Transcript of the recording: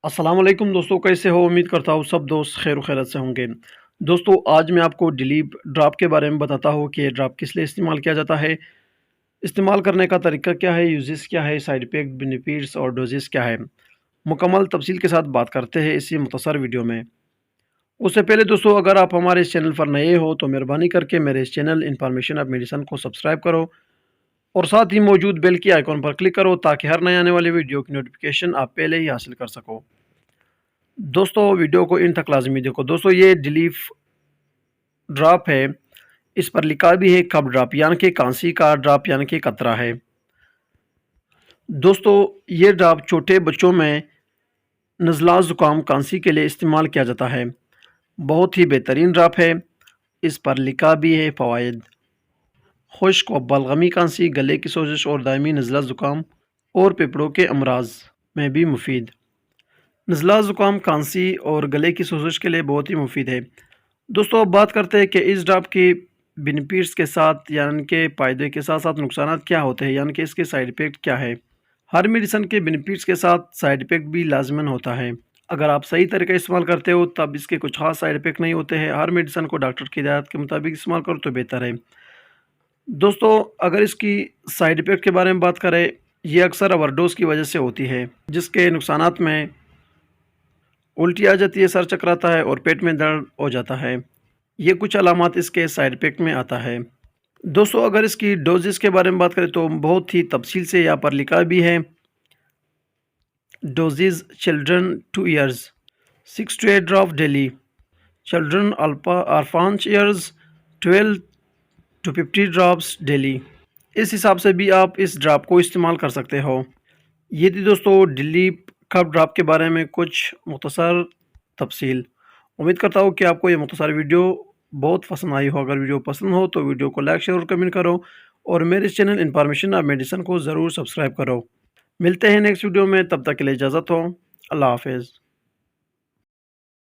السلام علیکم دوستوں، کیسے ہو؟ امید کرتا ہوں سب دوست خیر و خیرت سے ہوں گے۔ دوستوں، آج میں آپ کو ڈیلیپ ڈراپ کے بارے میں بتاتا ہوں کہ یہ ڈراپ کس لیے استعمال کیا جاتا ہے، استعمال کرنے کا طریقہ کیا ہے، یوزز کیا ہے، سائیڈ افیکٹ، بینیفٹس اور ڈوزز کیا ہے۔ مکمل تفصیل کے ساتھ بات کرتے ہیں اسی مختصر ویڈیو میں۔ اس سے پہلے دوستوں، اگر آپ ہمارے اس چینل پر نئے ہو تو مہربانی کر کے میرے اس چینل انفارمیشن آف میڈیسن کو سبسکرائب کرو اور ساتھ ہی موجود بیل کی آئیکن پر کلک کرو تاکہ ہر نئے آنے والی ویڈیو کی نوٹیفیکیشن آپ پہلے ہی حاصل کر سکو۔ دوستوں، ویڈیو کو ان تک لازمی دیکھو۔ دوستوں، یہ ڈیلیف ڈراپ ہے، اس پر لکھا بھی ہے کپ ڈراپ، یعنی کہ کانسی کا ڈراپ یعنی کہ قطرہ ہے۔ دوستوں، یہ ڈراپ چھوٹے بچوں میں نزلہ زکام کانسی کے لیے استعمال کیا جاتا ہے۔ بہت ہی بہترین ڈراپ ہے۔ اس پر لکھا بھی ہے فوائد: خشک و بلغمی کانسی، گلے کی سوزش اور دائمی نزلہ زکام اور پھیپھڑوں کے امراض میں بھی مفید۔ نزلہ زکام کانسی اور گلے کی سوزش کے لیے بہت ہی مفید ہے۔ دوستوں، اب بات کرتے ہیں کہ اس ڈراپ کی بینیفٹس کے ساتھ یعنی کہ فائدے کے ساتھ ساتھ نقصانات کیا ہوتے ہیں، یعنی کہ اس کے سائیڈ افیکٹ کیا ہے۔ ہر میڈیسن کے بینیفٹس کے ساتھ سائیڈ افیکٹ بھی لازماً ہوتا ہے۔ اگر آپ صحیح طریقے استعمال کرتے ہو تب اس کے کچھ خاص سائیڈ افیکٹ نہیں ہوتے ہیں۔ ہر میڈیسن کو ڈاکٹر کی ہدایت کے مطابق استعمال کرو تو بہتر ہے۔ دوستوں، اگر اس کی سائیڈ افیکٹ کے بارے میں بات کریں، یہ اکثر اوور ڈوز کی وجہ سے ہوتی ہے، جس کے نقصانات میں الٹی آ جاتی ہے، سر چکراتا ہے اور پیٹ میں درد ہو جاتا ہے۔ یہ کچھ علامات اس کے سائیڈ افیکٹ میں آتا ہے۔ دوستوں، اگر اس کی ڈوزز کے بارے میں بات کریں تو بہت ہی تفصیل سے یہاں پر لکھا بھی ہے: doses children 2 years 6 to 8 drop daily, children اور 5 ایئرز 12 to 50 ڈراپس ڈیلی۔ اس حساب سے بھی آپ اس ڈراپ کو استعمال کر سکتے ہو۔ یہ تھی دوستوں ڈیلیپ کپ ڈراپ کے بارے میں کچھ مختصر تفصیل۔ امید کرتا ہوں کہ آپ کو یہ مختصر ویڈیو بہت پسند آئی ہو۔ اگر ویڈیو پسند ہو تو ویڈیو کو لائک، شیئر اور کمنٹ کرو اور میرے اس چینل انفارمیشن آف میڈیسن کو ضرور سبسکرائب کرو۔ ملتے ہیں نیکسٹ ویڈیو میں، تب تک کے لیے اجازت ہو۔ اللہ حافظ۔